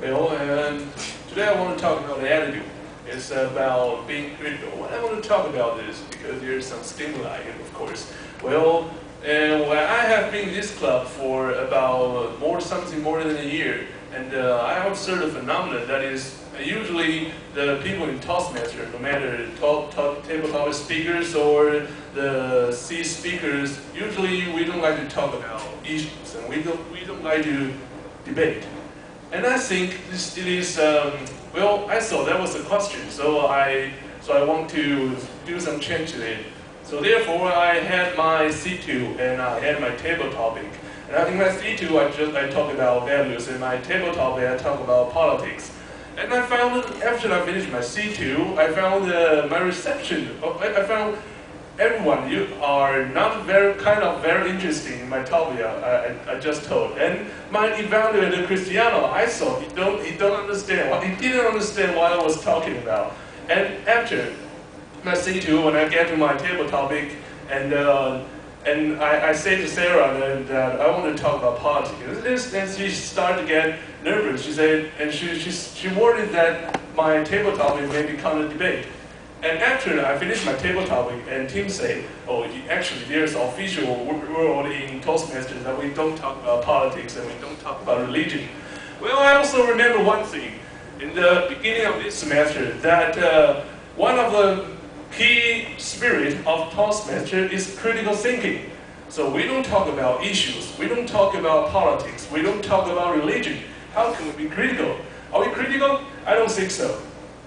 Well, today I want to talk about attitude. It's about being critical. What I want to talk about is because there's some stimuli, of course. Well, I have been in this club for about something more than a year, and I observed a phenomenon that is usually the people in Toastmasters, no matter tabletop speakers or the C speakers, usually we don't like to talk about issues, and we don't like to debate. And I think it is, well, I thought that was a question, so I want to do some change to it. So therefore, I had my C2 and I had my table topic. And in my C2, I talk about values. In my table topic, I talk about politics. And I found, after I finished my C2, I found my reception. I found everyone, you are not very interesting in my topic I just told. And my evaluator Cristiano, I thought he didn't understand what I was talking about. And after my C2, when I get to my table topic, and I say to Sarah that I want to talk about politics, and she started to get nervous. She said, and she worried that my table topic may become a debate. And after I finished my table topic, and Tim said, oh, actually there's an official rule in Toastmasters that we don't talk about politics and we don't talk about religion. Well, I also remember one thing in the beginning of this semester that one of the key spirit of Toastmasters is critical thinking. So we don't talk about issues, we don't talk about politics, we don't talk about religion. How can we be critical? Are we critical? I don't think so.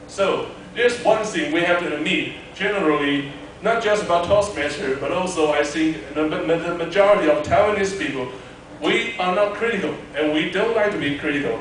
So there's one thing we have to admit, generally, not just about Toastmasters, but also I think the majority of Taiwanese people, we are not critical, and we don't like to be critical.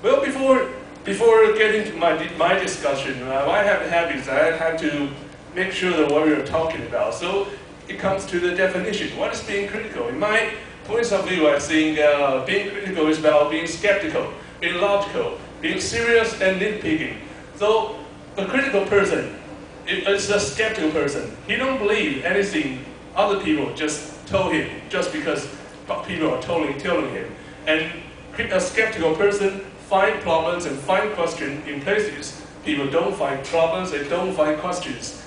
Well, before getting to my discussion, I have habits. I have to make sure that what we are talking about. So it comes to the definition. What is being critical? In my points of view, I think being critical is about being skeptical, being logical, being serious and nitpicking. So a critical person is a skeptical person. He don't believe anything other people just told him, just because people are telling him. And a skeptical person find problems and find questions in places people don't find problems and don't find questions.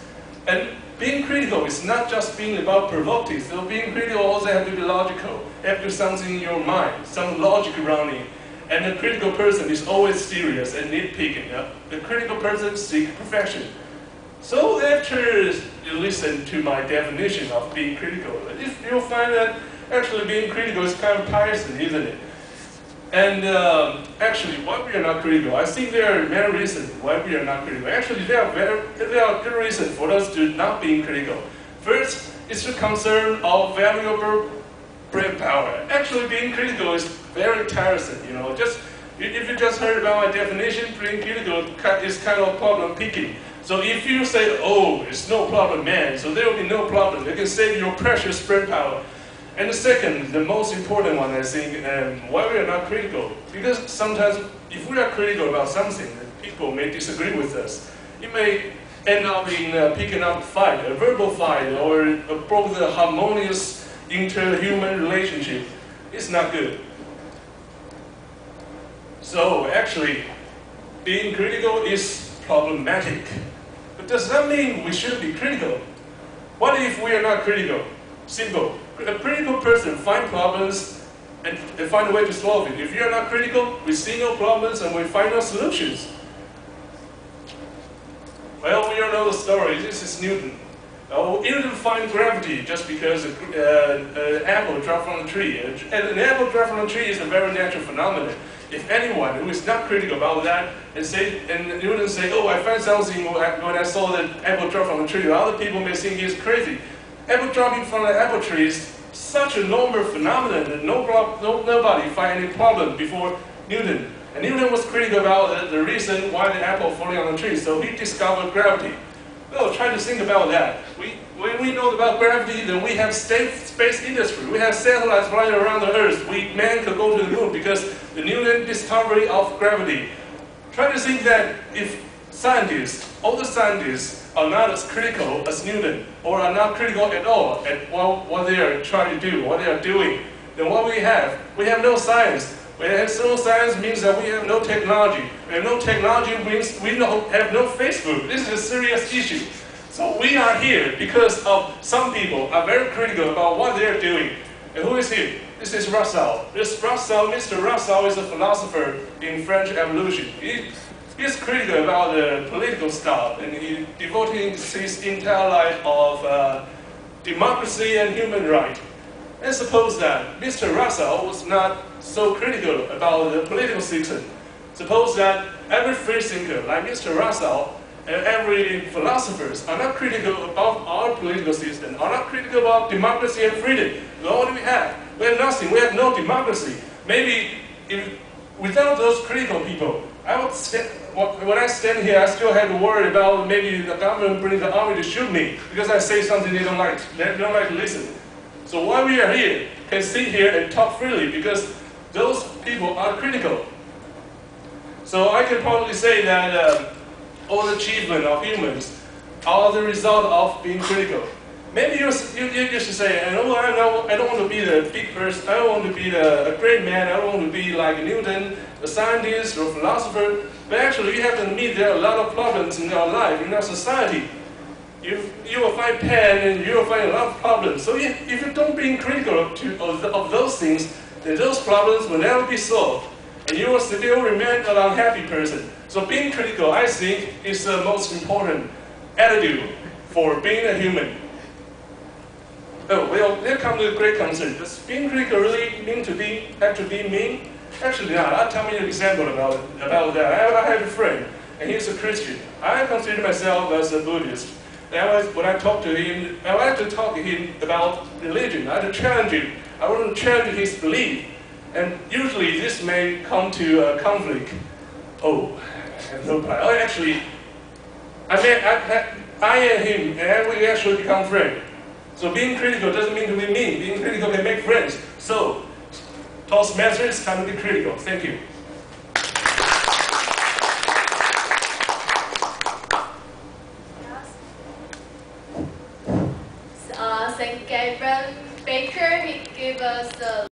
And being critical is not just being about provocative. So being critical also have to be logical. Have to be something in your mind, some logic around it. And a critical person is always serious and nitpicking. The critical person seeks perfection. So after you listen to my definition of being critical, you'll find that actually being critical is kind of tiresome, isn't it? And actually, why we are not critical? I think there are many reasons why we are not critical. Actually, there are good reasons for us to not being critical. First, it's the concern of valuable brain power. Actually, being critical is very tiresome. You know, if you just heard about my definition, being critical is kind of problem picking. So if you say, "Oh, it's no problem, man," so there will be no problem. You can save your precious brain power. And the second, the most important one, I think, why we are not critical, because sometimes if we are critical about something, people may disagree with us. It may end up in picking up a fight, a verbal fight, or broke the harmonious inter-human relationship. It's not good. So actually, being critical is problematic. But does that mean we shouldn't be critical? What if we are not critical? Simple. A critical person finds problems and they find a way to solve it. If you're not critical, we see no problems and we find no solutions. Well, we all know the story. This is Newton. Newton finds gravity just because an apple dropped from the tree. And an apple dropped from the tree is a very natural phenomenon. If anyone who is not critical about that and Newton say, "Oh, I found something when I saw the apple drop from the tree," other people may think he's crazy. Apple dropping from the apple tree is such a normal phenomenon that nobody find any problem before Newton. And Newton was critical about the reason why the apple falling on the tree, so he discovered gravity. Well, try to think about that. When we know about gravity, then we have space industry. We have satellites flying around the Earth. Man could go to the moon because the Newton discovery of gravity. Try to think that if all the scientists are not as critical as Newton, or are not critical at all at what they are trying to do, what they are doing, then what we have no science. We have no science means that we have no technology. We have no technology means we have no Facebook. This is a serious issue. So we are here because of some people are very critical about what they're doing. And who is here? This is Russell. Mr. Russell is a philosopher in French evolution. He's critical about the political stuff, and he devoting his entire life of democracy and human rights. And suppose that Mr. Russell was not so critical about the political system. Suppose that every free thinker like Mr. Russell and every philosophers are not critical about our political system, are not critical about democracy and freedom. Well, what do we have? We have nothing. We have no democracy. Maybe without those critical people, when I stand here, I still have to worry about maybe the government bring the army to shoot me because I say something they don't like. They don't like to listen. So why we are here, can sit here and talk freely because those people are critical. So I can probably say that all the achievement of humans are the result of being critical. Maybe you should say, I don't want to be the big person, I don't want to be a great man, I don't want to be like Newton, a scientist or a philosopher. But actually you have to admit there are a lot of problems in our life, in our society. You will find pain and you will find a lot of problems. So if you don't be critical of those things, then those problems will never be solved. And you will still remain an unhappy person. So being critical, I think, is the most important attitude for being a human. Oh, well, there comes a great concern. Does being critical really have to be mean? Actually not. I'll tell you an example about that. I have a friend, and he's a Christian. I consider myself as a Buddhist. And when I talk to him, I like to talk to him about religion. I like to challenge him. I want to challenge his belief. And usually this may come to a conflict. Oh, I have no plan. Oh, actually, I and him, and we actually become friends. So being critical doesn't mean to be mean. Being critical can make friends. So, Toastmasters, it's time to be critical. Thank you. St. Gabriel Baker, he gave us